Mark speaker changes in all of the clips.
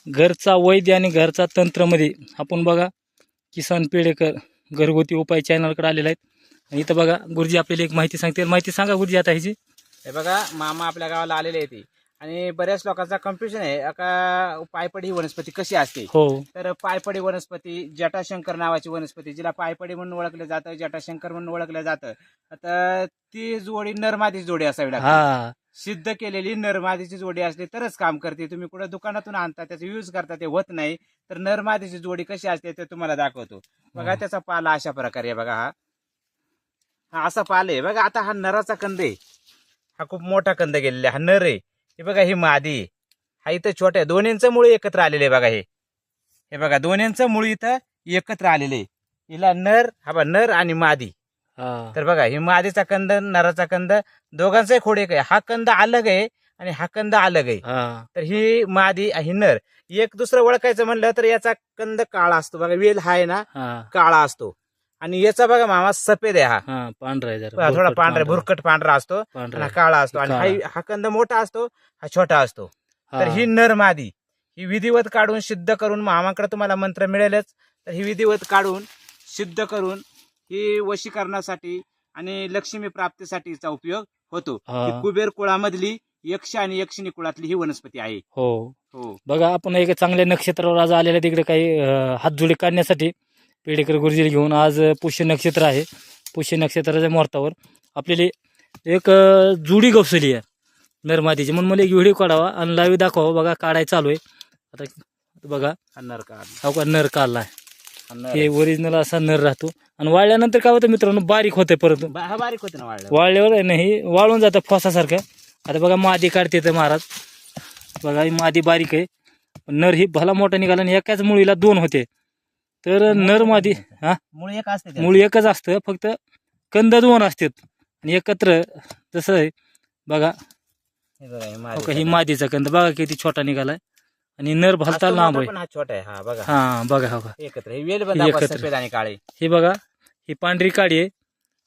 Speaker 1: घरचा वैद्य आणि घरचा तंत्रमध्ये आपण बघा किसन पेडेकर घरगुती उपाय चॅनलकडे आलेले आहेत. आणि इथं बघा गुरुजी आपल्याला एक माहिती सांगतील. माहिती सांगा गुरुजी आता ह्याची.
Speaker 2: हे बघा मामा आपल्या गावाला आलेले आहे ते, आणि बऱ्याच लोकांचा कन्फ्युजन आहे का पायपडी ही वनस्पती कशी असते.
Speaker 1: हो
Speaker 2: तर पायपडी वनस्पती जटाशंकर नावाची वनस्पती, जिला पायपडी म्हणून ओळखलं जातं, जटाशंकर म्हणून ओळखलं जातं. आता ती जोडी नरमादी जोडी असावी लागते.
Speaker 1: हा
Speaker 2: सिद्ध केलेली नरमादीची जोडी असली तरच काम करते. तुम्ही कुठे दुकानातून आणता त्याचा यूज करता ते होत नाही. तर नरमादीची जोडी कशी असते ते तुम्हाला दाखवतो. बघा त्याचा पाला अशा प्रकारे आहे. बघा हा असा पाल आहे. बघा आता हा नराचा कंद आहे, हा खूप मोठा कंद गेलेला आहे. हा नर आहे. हे बघा ही मादी आहे. हा इथं छोटा आहे. दोन्हींचं मूळ एकत्र आलेले आहे. बघा हे बघा दोन्हींचं मूळ इथं एकत्र आलेले आहे. हिला नर, हा बघा नर आणि मादी. तर बघा ही मादीचा कंद नराचा कंद दोघांचाही खोड एक आहे. हा कंद अलग आहे आणि हा कंद अलग आहे. तर ही मादी ही नर. एक दुसरं ओळखायचं म्हणलं तर याचा कंद काळा असतो. बघा वेल हा आहे ना काळा असतो, आणि याचा बघा मामा सफेद आहे. हा
Speaker 1: पांढरा आहे,
Speaker 2: थोडा पांढरा भुरकट पांढरा असतो आणि काळा असतो. आणि हा कंद मोठा असतो, हा छोटा असतो. तर ही नर मादी ही विधिवत काढून सिद्ध करून मामाकडे तुम्हाला मंत्र मिळेलच. तर ही विधिवत काढून सिद्ध करून ही वशीकरणासाठी आणि लक्ष्मी प्राप्तीसाठीचा उपयोग होतो. ही कुबेर कुळामधली यक्ष आणि यक्षिणी कुळातली ही वनस्पती आहे.
Speaker 1: हो बघा आपण एक चांगल्या नक्षत्रावर आज आलेल्या तिकडे काही हातजुडी काढण्यासाठी पेडेकर गुरुजी घेऊन. आज पुष्य नक्षत्र आहे. पुष्य नक्षत्राच्या मुहूर्तावर आपल्याला एक जुडी गवसली आहे नरमादीची, म्हणून मला एक व्हिडिओ काढावा आणि लाईव्ह दाखवा. बघा काढाय चालू आहे आता. बघा नर काढला आहे. हे ओरिजिनल असा नर राहतो आणि वाळल्यानंतर काय होतं मित्रांनो, बारीक होतंय परत.
Speaker 2: बारीक होते ना
Speaker 1: वाळल्यावर नाही वाळून जातं फॉसासारखं. आता बघा मादी काढते तर महाराज. बघा ही मादी बारीक आहे, नर ही भला मोठा निघाला आणि एकाच मुळीला दोन होते. तर नर मादी
Speaker 2: मूळ एक असते,
Speaker 1: मूळ एकच असतं, फक्त कंद दोन असतात आणि एकत्र जसं आहे. बघा ही मादीचा कंद बघा किती छोटा निघालाय आणि नर भलता लांब आहे.
Speaker 2: छोटा आहे. हा बघा
Speaker 1: बघा बघा
Speaker 2: एकत्र एकत्र आणि काळे.
Speaker 1: हे बघा ही पांढरी काळी आहे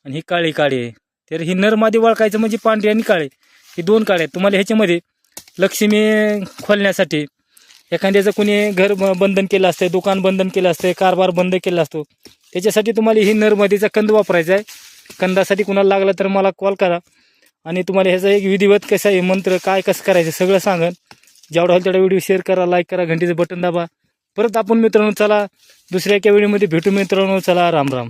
Speaker 1: आणि ही काळी काळी आहे. तर ही नर मादी ओळखायचं म्हणजे पांढरी आणि काळी ही दोन काळे आहेत. तुम्हाला ह्याच्यामध्ये लक्ष्मी खोलण्यासाठी एखाद्याचं कुणी घर बंधन केलं असतं, दुकान बंधन केलं असतं, कारभार बंद केला असतो, त्याच्यासाठी तुम्हाला ही नरमादीचा कंद वापरायचा आहे. कंदासाठी कुणाला लागला तर मला कॉल करा आणि तुम्हाला ह्याचा एक विधिवत कसा आहे मंत्र काय कसं करायचं सगळं सांगेन. जेवढा होईल तेवढा व्हिडिओ शेअर करा, लाईक करा, घंटीचं बटन दाबा. परत आपण मित्रांनो चला दुसऱ्या एका व्हिडिओमध्ये भेटू मित्रांनो. चला राम राम.